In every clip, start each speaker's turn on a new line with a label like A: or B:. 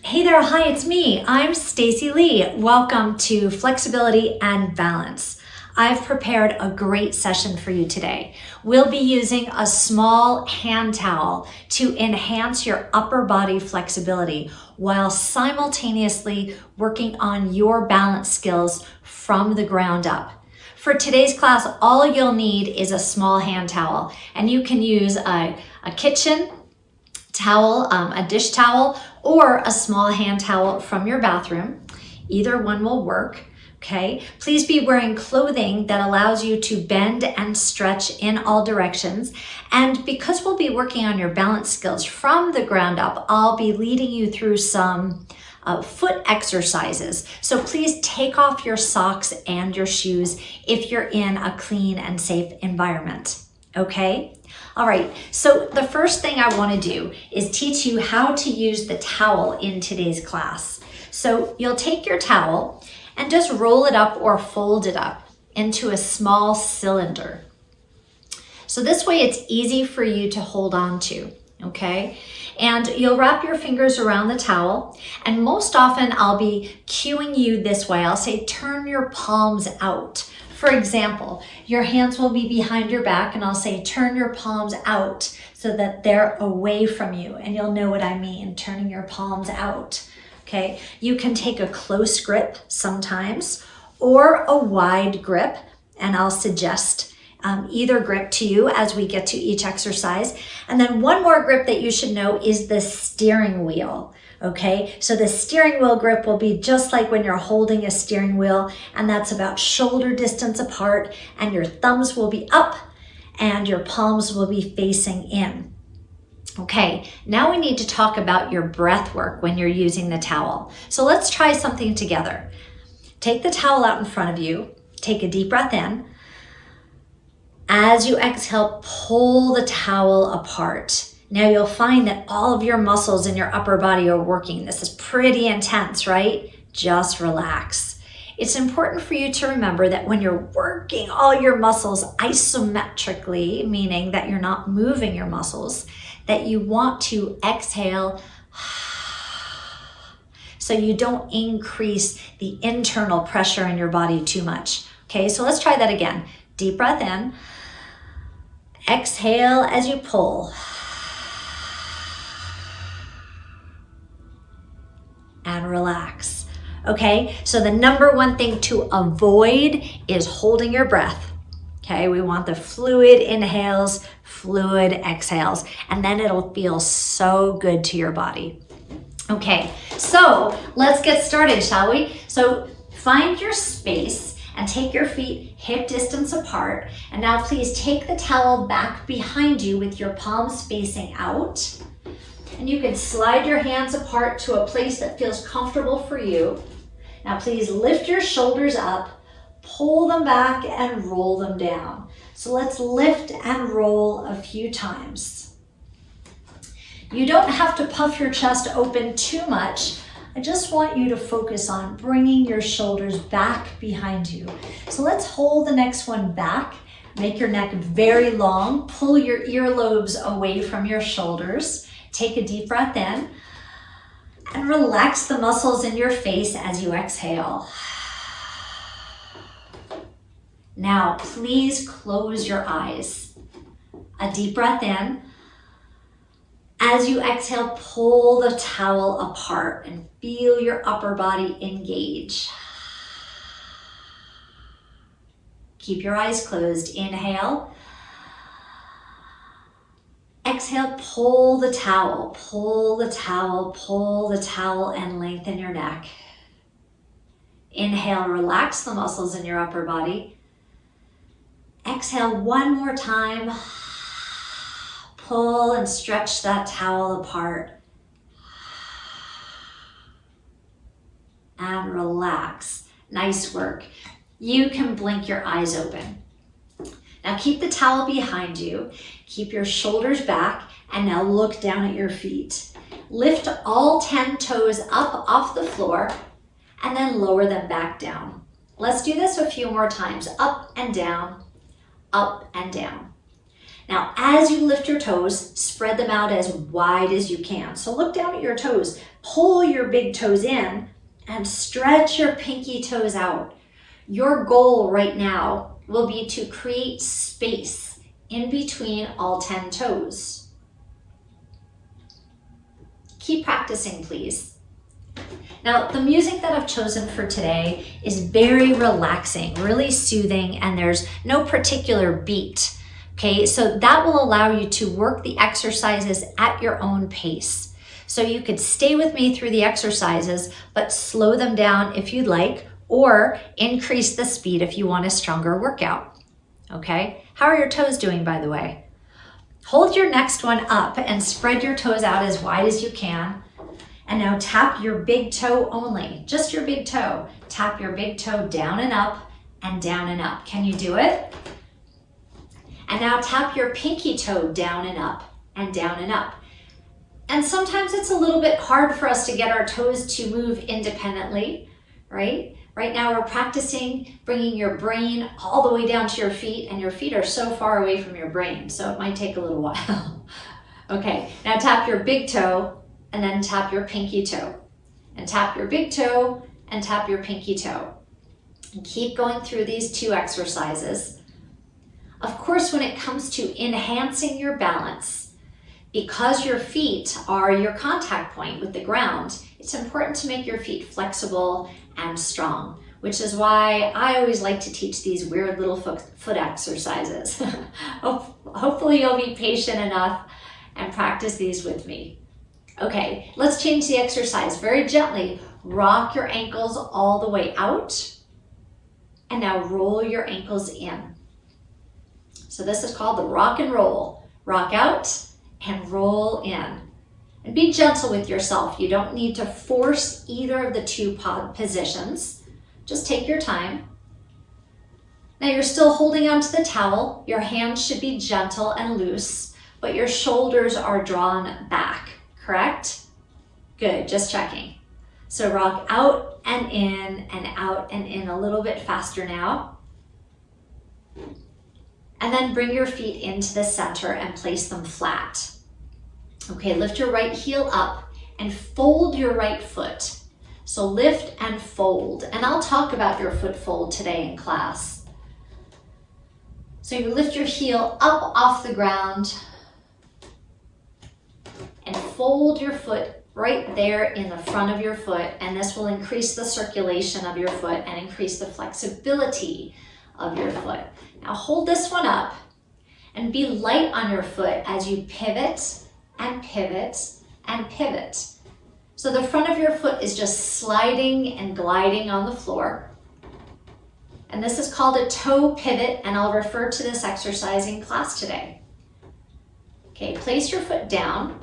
A: Hey there, hi, it's me. I'm Stacey Lei. Welcome to Flexibility and Balance. I've prepared a great session for you today. We'll be using a small hand towel to enhance your upper body flexibility while simultaneously working on your balance skills from the ground up. For today's class, all you'll need is a small hand towel, and you can use a kitchen towel, a dish towel, or a small hand towel from your bathroom. Either one will work, okay? Please be wearing clothing that allows you to bend and stretch in all directions. And because we'll be working on your balance skills from the ground up, I'll be leading you through some foot exercises. So please take off your socks and your shoes if you're in a clean and safe environment, okay? All right, so the first thing I want to do is teach you how to use the towel in today's class. So you'll take your towel and just roll it up or fold it up into a small cylinder. So this way it's easy for you to hold on to, okay? And you'll wrap your fingers around the towel, and most often I'll be cueing you this way. I'll say, turn your palms out. For example, your hands will be behind your back, and I'll say, turn your palms out so that they're away from you. And you'll know what I mean, turning your palms out, okay? You can take a close grip sometimes or a wide grip, and I'll suggest either grip to you as we get to each exercise. And then one more grip that you should know is the steering wheel. Okay, so the steering wheel grip will be just like when you're holding a steering wheel, and that's about shoulder distance apart, and your thumbs will be up and your palms will be facing in. Okay, now we need to talk about your breath work when you're using the towel. So let's try something together. Take the towel out in front of you, take a deep breath in. As you exhale, pull the towel apart. Now you'll find that all of your muscles in your upper body are working. This is pretty intense, right? Just relax. It's important for you to remember that when you're working all your muscles isometrically, meaning that you're not moving your muscles, that you want to exhale so you don't increase the internal pressure in your body too much. Okay, so let's try that again. Deep breath in. Exhale as you pull. And relax. Okay, so the number one thing to avoid is holding your breath. Okay, we want the fluid inhales, fluid exhales, and then it'll feel so good to your body. Okay, so let's get started, shall we? So find your space and take your feet hip distance apart. And now please take the towel back behind you with your palms facing out. And you can slide your hands apart to a place that feels comfortable for you. Now please lift your shoulders up, pull them back and roll them down. So let's lift and roll a few times. You don't have to puff your chest open too much. I just want you to focus on bringing your shoulders back behind you. So let's hold the next one back. Make your neck very long. Pull your earlobes away from your shoulders. Take a deep breath in and relax the muscles in your face as you exhale. Now, please close your eyes. A deep breath in. As you exhale, pull the towel apart and feel your upper body engage. Keep your eyes closed. Inhale. Exhale, pull the towel, pull the towel, pull the towel, and lengthen your neck. Inhale, relax the muscles in your upper body. Exhale one more time. Pull and stretch that towel apart. And relax. Nice work. You can blink your eyes open. Now keep the towel behind you, keep your shoulders back, and now look down at your feet. Lift all 10 toes up off the floor, and then lower them back down. Let's do this a few more times. Up and down, up and down. Now, as you lift your toes, spread them out as wide as you can. So look down at your toes, pull your big toes in, and stretch your pinky toes out. Your goal right now will be to create space in between all 10 toes. Keep practicing, please. Now, the music that I've chosen for today is very relaxing, really soothing, and there's no particular beat. Okay, so that will allow you to work the exercises at your own pace. So you could stay with me through the exercises, but slow them down if you'd like, or increase the speed if you want a stronger workout. Okay, how are your toes doing, by the way? Hold your next one up and spread your toes out as wide as you can. And now tap your big toe only, just your big toe. Tap your big toe down and up and down and up. Can you do it? And now tap your pinky toe down and up and down and up. And sometimes it's a little bit hard for us to get our toes to move independently, right? Right now we're practicing bringing your brain all the way down to your feet, and your feet are so far away from your brain, so it might take a little while. Okay, now tap your big toe and then tap your pinky toe. And tap your big toe and tap your pinky toe. And keep going through these 2 exercises. Of course, when it comes to enhancing your balance, because your feet are your contact point with the ground, it's important to make your feet flexible and strong, which is why I always like to teach these weird little foot exercises. Hopefully you'll be patient enough and practice these with me. Okay, let's change the exercise very gently. Rock your ankles all the way out, and now roll your ankles in. So this is called the rock and roll. Rock out and roll in. And be gentle with yourself. You don't need to force either of the 2 positions. Just take your time. Now you're still holding onto the towel. Your hands should be gentle and loose, but your shoulders are drawn back, correct? Good, just checking. So rock out and in a little bit faster now. And then bring your feet into the center and place them flat. Okay, lift your right heel up and fold your right foot. So lift and fold. And I'll talk about your foot fold today in class. So you lift your heel up off the ground and fold your foot right there in the front of your foot. And this will increase the circulation of your foot and increase the flexibility of your foot. Now hold this one up and be light on your foot as you pivot and pivot and pivot. So the front of your foot is just sliding and gliding on the floor. And this is called a toe pivot, and I'll refer to this exercise in class today. Okay, place your foot down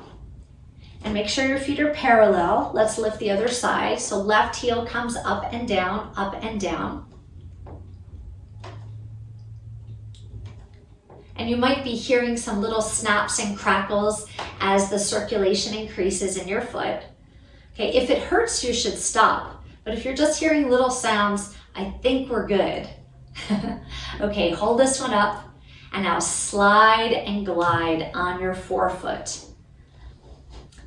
A: and make sure your feet are parallel. Let's lift the other side. So left heel comes up and down, up and down. And you might be hearing some little snaps and crackles as the circulation increases in your foot. Okay, if it hurts, you should stop. But if you're just hearing little sounds, I think we're good. Okay, hold this one up and now slide and glide on your forefoot.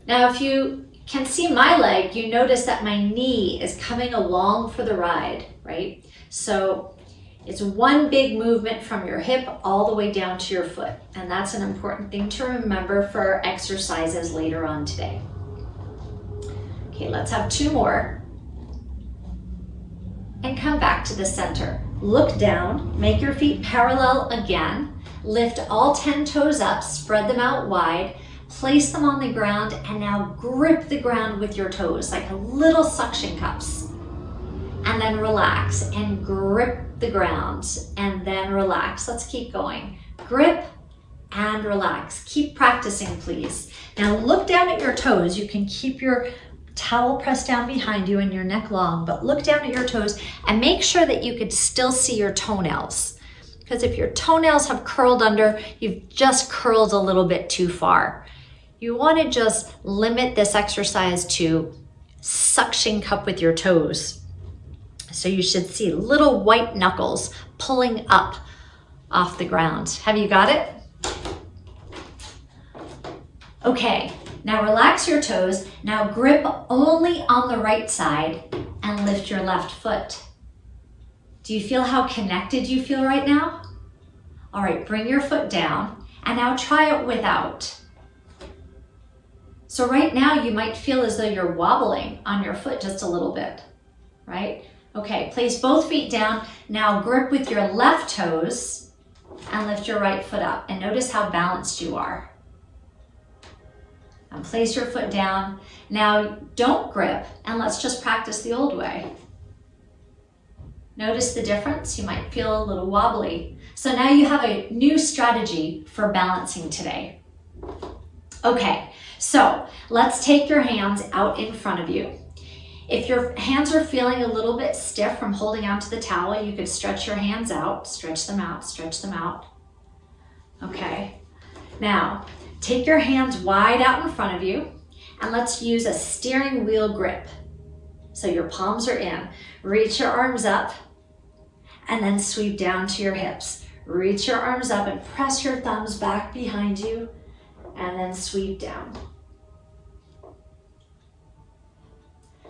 A: Now, if you can see my leg, you notice that my knee is coming along for the ride, right? So it's one big movement from your hip all the way down to your foot. And that's an important thing to remember for exercises later on today. Okay, let's have 2 more. And come back to the center. Look down, make your feet parallel again. Lift all 10 toes up, spread them out wide, place them on the ground, and now grip the ground with your toes like little suction cups. And then relax and grip the ground and then relax. Let's keep going. Grip and relax. Keep practicing, please. Now look down at your toes. You can keep your towel pressed down behind you and your neck long, but look down at your toes and make sure that you could still see your toenails. Because if your toenails have curled under, you've just curled a little bit too far. You want to just limit this exercise to suction cup with your toes. So you should see little white knuckles pulling up off the ground. Have you got it? Okay, now relax your toes. Now grip only on the right side and lift your left foot. Do you feel how connected you feel right now? All right, bring your foot down and now try it without. So right now you might feel as though you're wobbling on your foot just a little bit, right? Okay, place both feet down. Now grip with your left toes and lift your right foot up and notice how balanced you are. And place your foot down. Now don't grip and let's just practice the old way. Notice the difference? You might feel a little wobbly. So now you have a new strategy for balancing today. Okay, so let's take your hands out in front of you. If your hands are feeling a little bit stiff from holding onto the towel, you could stretch your hands out, stretch them out, stretch them out. Okay, now take your hands wide out in front of you and let's use a steering wheel grip. So your palms are in. Reach your arms up and then sweep down to your hips. Reach your arms up and press your thumbs back behind you and then sweep down.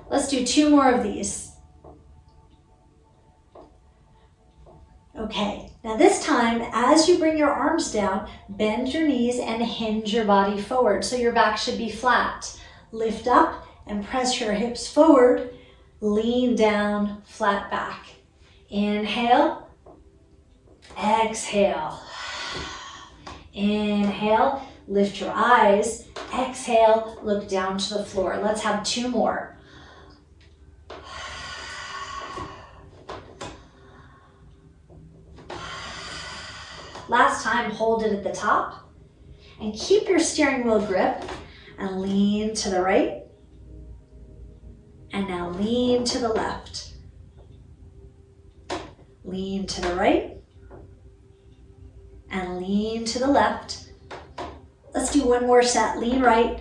A: Let's do 2 more of these. Okay, now this time, as you bring your arms down, bend your knees and hinge your body forward so your back should be flat. Lift up and press your hips forward. Lean down, flat back. Inhale, exhale. Inhale, lift your eyes. Exhale, look down to the floor. Let's have 2 more. Last time, hold it at the top and keep your steering wheel grip and lean to the right. And now lean to the left. Lean to the right and lean to the left. Let's do 1 more set. Lean right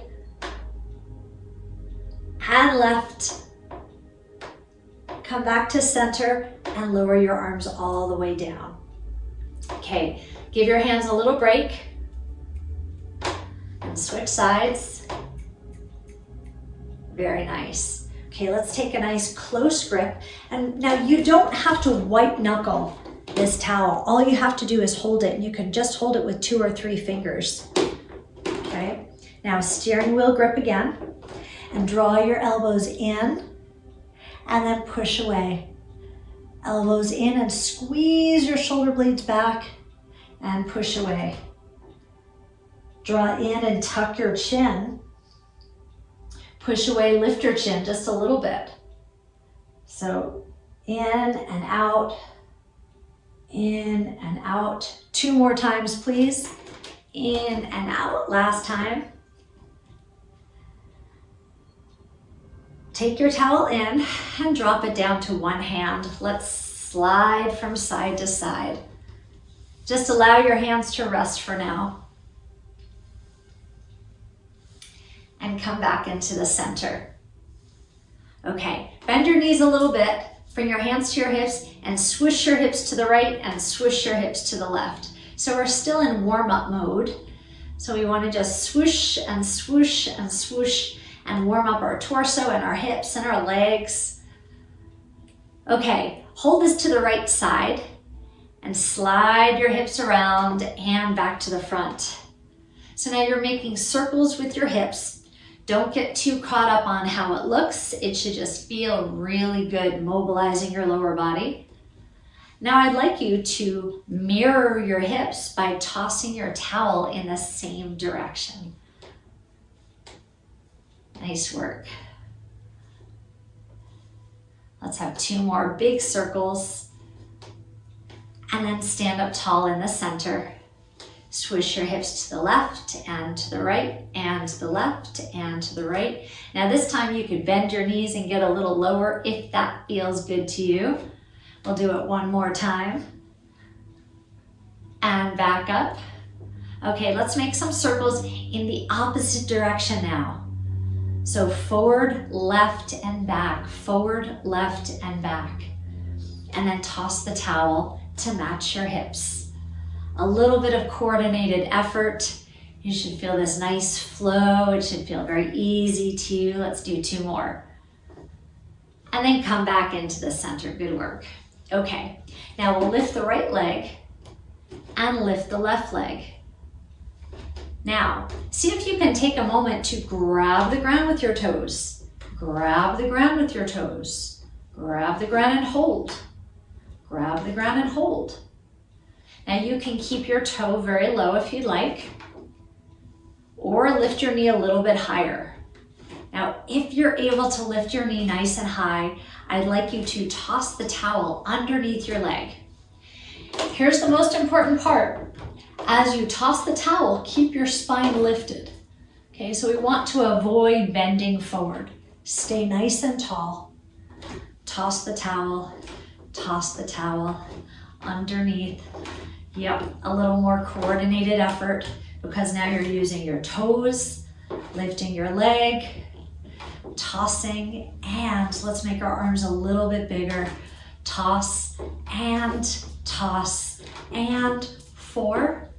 A: and left. Come back to center and lower your arms all the way down. Okay, give your hands a little break and switch sides. Very nice. Okay, let's take a nice close grip. And now you don't have to white knuckle this towel. All you have to do is hold it, and you can just hold it with 2 or 3 fingers. Okay, now steering wheel grip again, and draw your elbows in and then push away. Elbows in and squeeze your shoulder blades back and push away. Draw in and tuck your chin. Push away, lift your chin just a little bit. So in and out, in and out. 2 more times, please. In and out, last time. Take your towel in and drop it down to 1 hand. Let's slide from side to side. Just allow your hands to rest for now. And come back into the center. Okay, bend your knees a little bit, bring your hands to your hips and swoosh your hips to the right and swoosh your hips to the left. So we're still in warm-up mode. So we want to just swoosh and swoosh and swoosh and warm up our torso and our hips and our legs. Okay, hold this to the right side and slide your hips around and back to the front. So now you're making circles with your hips. Don't get too caught up on how it looks. It should just feel really good, mobilizing your lower body. Now I'd like you to mirror your hips by tossing your towel in the same direction. Nice work. Let's have 2 more big circles. And then stand up tall in the center. Swish your hips to the left and to the right and to the left and to the right. Now this time you could bend your knees and get a little lower if that feels good to you. We'll do it 1 more time. And back up. Okay, let's make some circles in the opposite direction now. So forward, left, and back. Forward, left, and back. And then toss the towel to match your hips. A little bit of coordinated effort, You should feel this nice flow. It should feel very easy to you. Let's do 2 more. And then come back into the center. Good work. Okay, now we'll lift the right leg and lift the left leg. Now, see if you can take a moment to grab the ground with your toes. Grab the ground with your toes. Grab the ground and hold. Grab the ground and hold. Now you can keep your toe very low if you'd like, or lift your knee a little bit higher. Now, if you're able to lift your knee nice and high, I'd like you to toss the towel underneath your leg. Here's the most important part. As you toss the towel, keep your spine lifted. Okay, so we want to avoid bending forward. Stay nice and tall. Toss the towel underneath. Yep, a little more coordinated effort because now you're using your toes, lifting your leg, tossing, and let's make our arms a little bit bigger. Toss, and 4,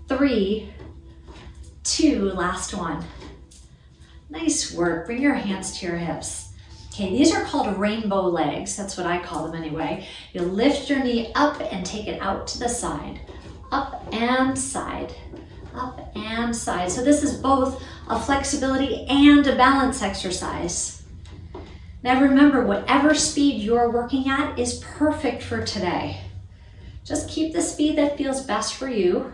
A: 3, 2, last one. Nice work. Bring your hands to your hips. Okay, these are called rainbow legs. That's what I call them anyway. You'll lift your knee up and take it out to the side. Up and side. Up and side. So this is both a flexibility and a balance exercise. Now remember, whatever speed you're working at is perfect for today. Just keep the speed that feels best for you.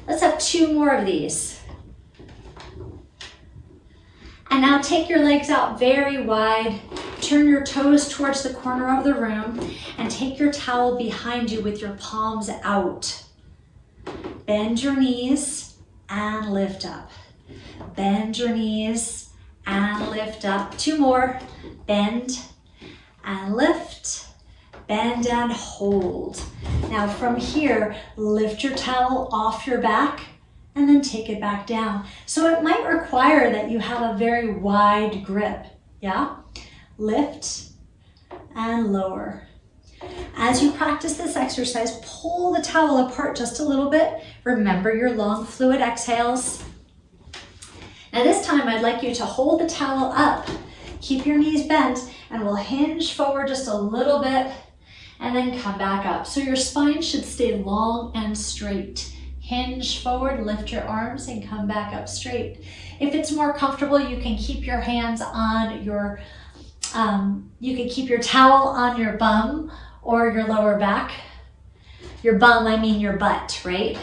A: Let's have 2 more of these. And now take your legs out very wide, turn your toes towards the corner of the room, and take your towel behind you with your palms out. Bend your knees and lift up. Bend your knees and lift up. 2 more. Bend and lift. Bend and hold. Now from here, lift your towel off your back and then take it back down. So it might require that you have a very wide grip, yeah? Lift and lower. As you practice this exercise, pull the towel apart just a little bit. Remember your long fluid exhales. Now this time I'd like you to hold the towel up. Keep your knees bent and we'll hinge forward just a little bit and then come back up. So your spine should stay long and straight. Hinge forward, lift your arms and come back up straight. If it's more comfortable, you can keep your hands on your, you can keep your towel on your bum or your lower back. Your bum, I mean your butt, right?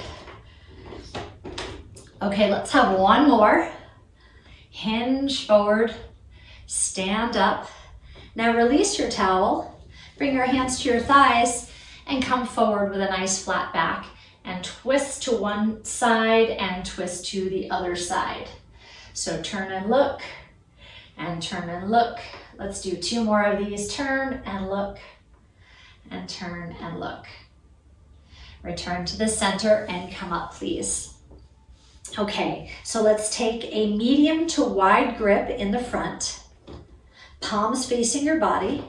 A: Okay, let's have 1 more. Hinge forward, stand up. Now release your towel, bring your hands to your thighs and come forward with a nice flat back. And twist to one side and twist to the other side. So turn and look, and turn and look. Let's do 2 more of these. Turn and look, and turn and look. Return to the center and come up, please. Okay, so let's take a medium to wide grip in the front. Palms facing your body.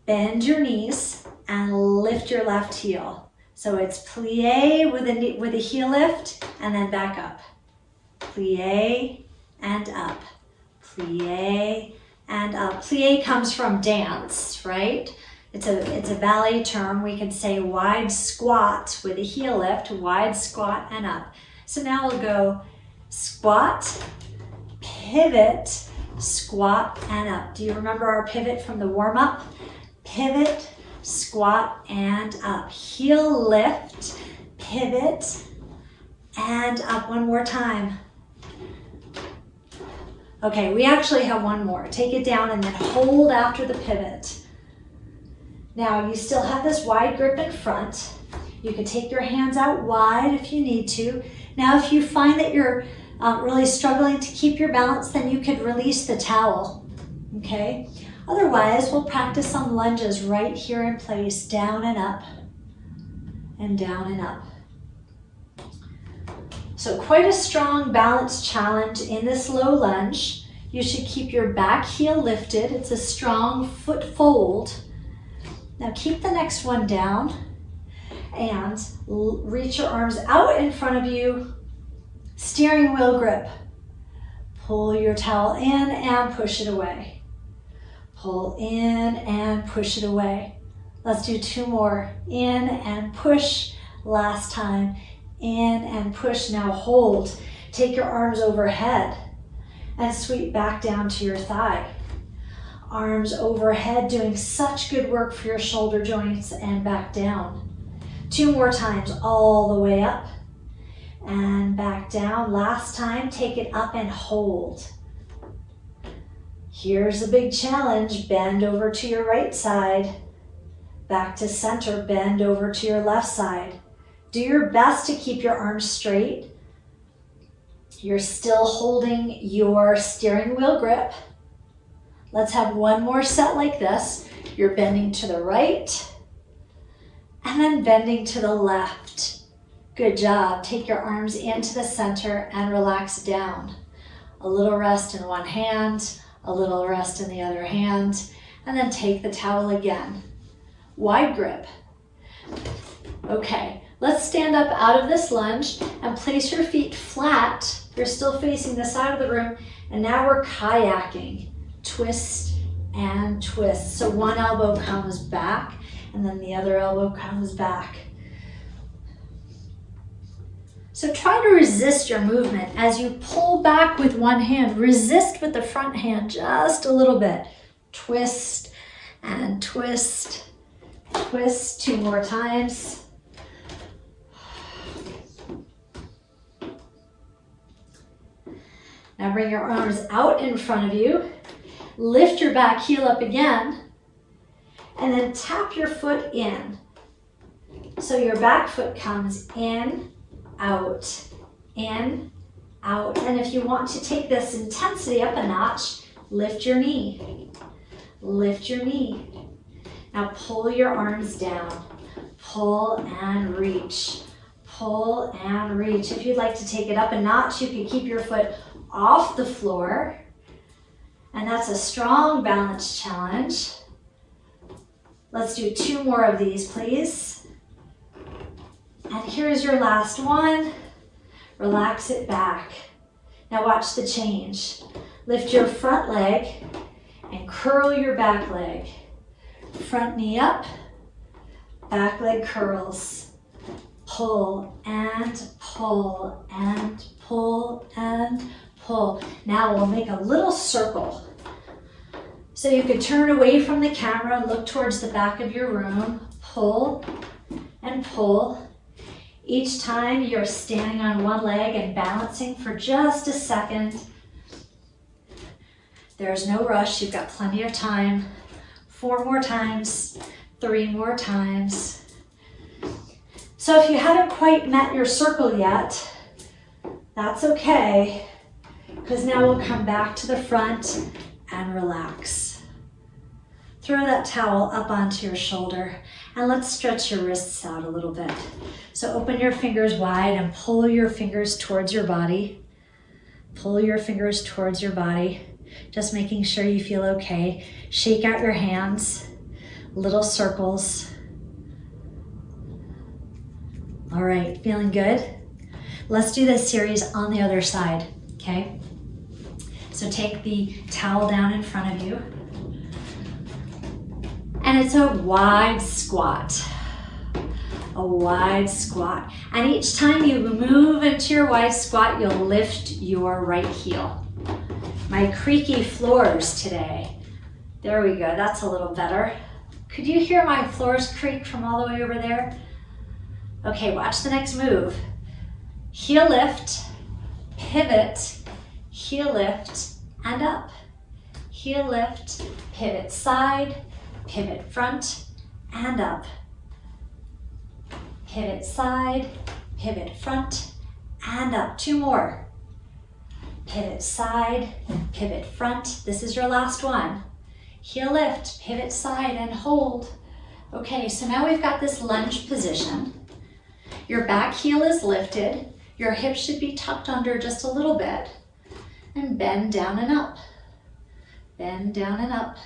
A: Bend your knees and lift your left heel. So it's plie with a heel lift and then back up. Plie and up. Plie and up. Plie comes from dance, right? It's a ballet term. We could say wide squat with a heel lift, wide squat and up. So now we'll go squat, pivot, squat and up. Do you remember our pivot from the warm up? Pivot, squat and up. Heel lift, pivot, and up. 1 more time. Okay, we actually have 1 more. Take it down and then hold after the pivot. Now you still have this wide grip in front. You can take your hands out wide if you need to. Now if you find that you're really struggling to keep your balance, then you could release the towel, okay? Otherwise, we'll practice some lunges right here in place, down and up, and down and up. So quite a strong balance challenge in this low lunge. You should keep your back heel lifted. It's a strong foot fold. Now keep the next one down. and reach your arms out in front of you, steering wheel grip. Pull your towel in and push it away. Pull in and push it away. Let's do 2 more. In and push. Last time. In and push. Now hold. Take your arms overhead and sweep back down to your thigh. Arms overhead, doing such good work for your shoulder joints, and back down. 2 more times, all the way up and back down. Last time, take it up and hold. Here's a big challenge. Bend over to your right side. Back to center, bend over to your left side. Do your best to keep your arms straight. You're still holding your steering wheel grip. Let's have 1 more set like this. You're bending to the right and then bending to the left. Good job. Take your arms into the center and relax down. A little rest in one hand, a little rest in the other hand, and then take the towel again. Wide grip. Okay, let's stand up out of this lunge and place your feet flat. You're still facing the side of the room, and now we're kayaking. Twist and twist. So one elbow comes back, and then the other elbow comes back. So try to resist your movement as you pull back with one hand. Resist with the front hand just a little bit. Twist and twist. Twist 2 more times. Now bring your arms out in front of you. Lift your back heel up again. And then tap your foot in. So your back foot comes in, out, in, out. And if you want to take this intensity up a notch, lift your knee. Lift your knee. Now pull your arms down. Pull and reach. Pull and reach. If you'd like to take it up a notch, you can keep your foot off the floor. And that's a strong balance challenge. Let's do 2 more of these, please. And here's your last one. Relax it back. Now watch the change. Lift your front leg and curl your back leg. Front knee up, back leg curls. Pull and pull and pull and pull. Now we'll make a little circle. So you could turn away from the camera and look towards the back of your room. Pull and pull. Each time you're standing on one leg and balancing for just a second. There's no rush, you've got plenty of time. 4 more times, 3 more times. So if you haven't quite met your circle yet, that's okay, because now we'll come back to the front and relax. Throw that towel up onto your shoulder and let's stretch your wrists out a little bit. So open your fingers wide and pull your fingers towards your body. Pull your fingers towards your body, just making sure you feel okay. Shake out your hands, little circles. All right, feeling good? Let's do this series on the other side, okay? So take the towel down in front of you. And it's a wide squat. A wide squat. And each time you move into your wide squat, you'll lift your right heel. My creaky floors today. There we go, that's a little better. Could you hear my floors creak from all the way over there? Okay, watch the next move. Heel lift, pivot, heel lift, and up. Heel lift, pivot side, pivot front, and up. Pivot side, pivot front, and up. 2 more. Pivot side, pivot front. This is your last one. Heel lift, pivot side, and hold. Okay, so now we've got this lunge position. Your back heel is lifted. Your hips should be tucked under just a little bit. And bend down and up. Bend down and up.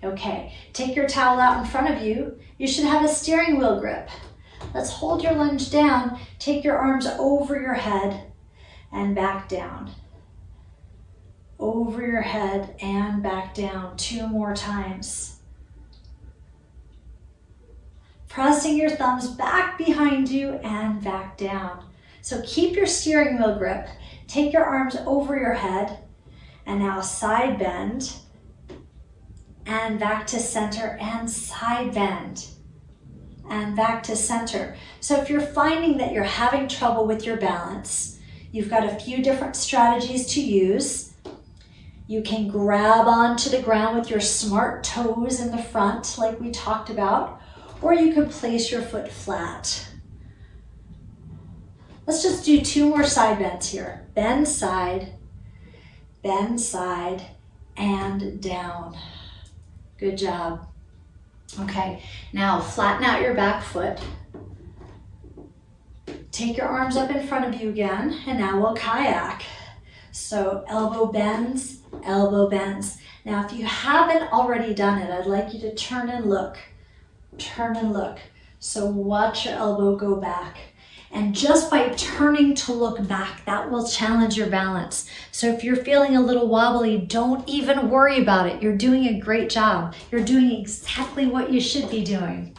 A: Okay, take your towel out in front of you. You should have a steering wheel grip. Let's hold your lunge down. Take your arms over your head and back down. Over your head and back down. 2 more times. Pressing your thumbs back behind you and back down. So keep your steering wheel grip. Take your arms over your head and now side bend and back to center and side bend and back to center. So if you're finding that you're having trouble with your balance, you've got a few different strategies to use. You can grab onto the ground with your smart toes in the front like we talked about, or you could place your foot flat. Let's just do 2 more side bends here. Bend side, and down. Good job. Okay, now flatten out your back foot. Take your arms up in front of you again, and now we'll kayak. So elbow bends, elbow bends. Now if you haven't already done it, I'd like you to turn and look. Turn and look. So watch your elbow go back. And just by turning to look back, that will challenge your balance. So if you're feeling a little wobbly, don't even worry about it. You're doing a great job. You're doing exactly what you should be doing.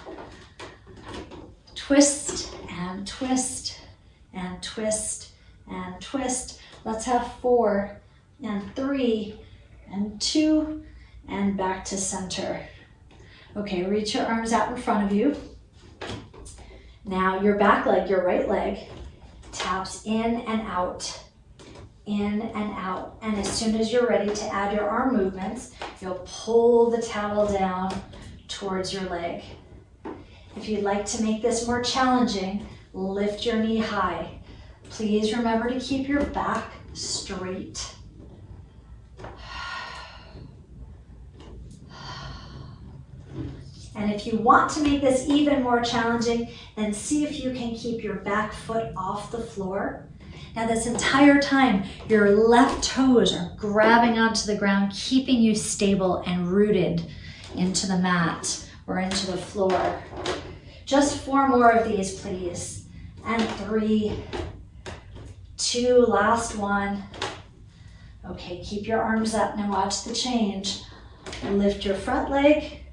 A: Twist and twist and twist and twist. Let's have 4 and 3 and 2 and back to center. Okay, reach your arms out in front of you. Now your back leg, your right leg, taps in and out, in and out. And as soon as you're ready to add your arm movements, you'll pull the towel down towards your leg. If you'd like to make this more challenging, lift your knee high. Please remember to keep your back straight. And if you want to make this even more challenging, then see if you can keep your back foot off the floor. Now this entire time, your left toes are grabbing onto the ground, keeping you stable and rooted into the mat or into the floor. Just 4 more of these, please. And 3, 2, last one. Okay, keep your arms up. Now watch the change. Lift your front leg.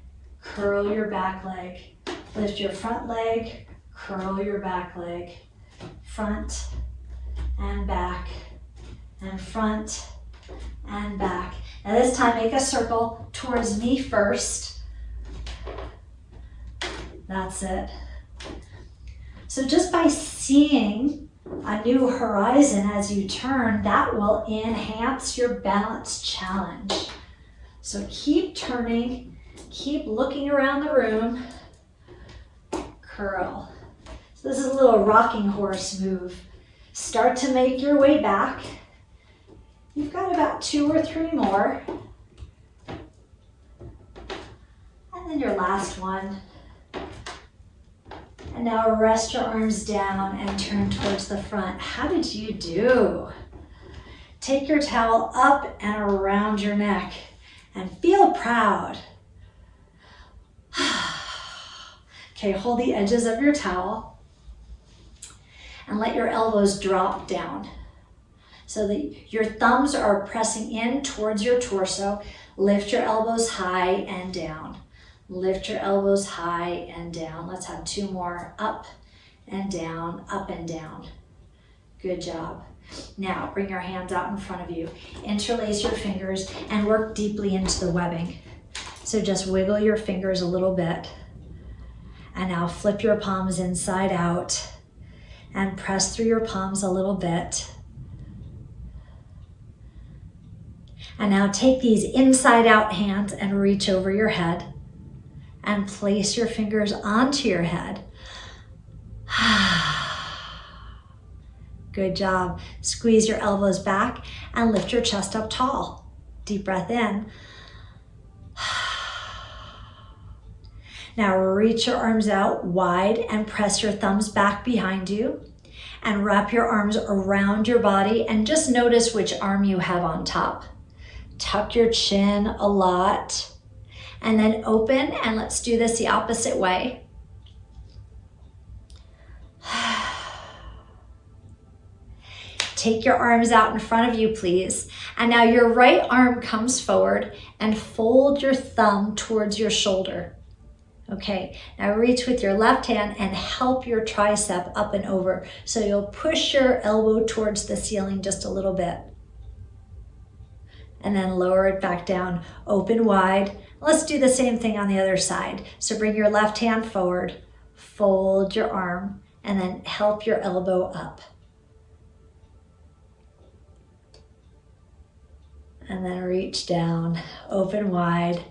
A: Curl your back leg. Lift your front leg, curl your back leg. Front and back, and front and back. Now this time make a circle towards me first. That's it. So just by seeing a new horizon as you turn, that will enhance your balance challenge. So keep turning. Keep looking around the room. Curl. So this is a little rocking horse move. Start to make your way back. You've got about 2 or 3 more. And then your last one. And now rest your arms down and turn towards the front. How did you do? Take your towel up and around your neck and feel proud. Okay, hold the edges of your towel and let your elbows drop down so that your thumbs are pressing in towards your torso. Lift your elbows high and down. Lift your elbows high and down. Let's have 2 more. Up and down, up and down. Good job. Now bring your hands out in front of you. Interlace your fingers and work deeply into the webbing. So just wiggle your fingers a little bit. And now flip your palms inside out and press through your palms a little bit. And now take these inside out hands and reach over your head and place your fingers onto your head. Good job. Squeeze your elbows back and lift your chest up tall. Deep breath in. Now reach your arms out wide and press your thumbs back behind you and wrap your arms around your body and just notice which arm you have on top. Tuck your chin a lot and then open, and let's do this the opposite way. Take your arms out in front of you, please. And now your right arm comes forward and fold your thumb towards your shoulder. Okay, now reach with your left hand and help your tricep up and over. So you'll push your elbow towards the ceiling just a little bit. And then lower it back down, open wide. Let's do the same thing on the other side. So bring your left hand forward, fold your arm, and then help your elbow up. And then reach down, open wide,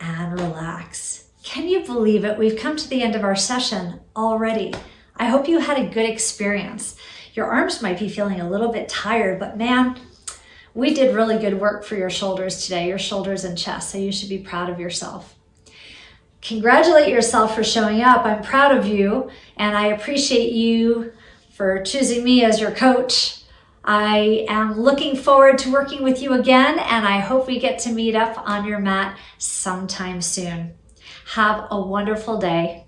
A: and relax. Can you believe it? We've come to the end of our session already. I hope you had a good experience. Your arms might be feeling a little bit tired, but man, we did really good work for your shoulders today, your shoulders and chest, so you should be proud of yourself. Congratulate yourself for showing up. I'm proud of you, and I appreciate you for choosing me as your coach. I am looking forward to working with you again, and I hope we get to meet up on your mat sometime soon. Have a wonderful day.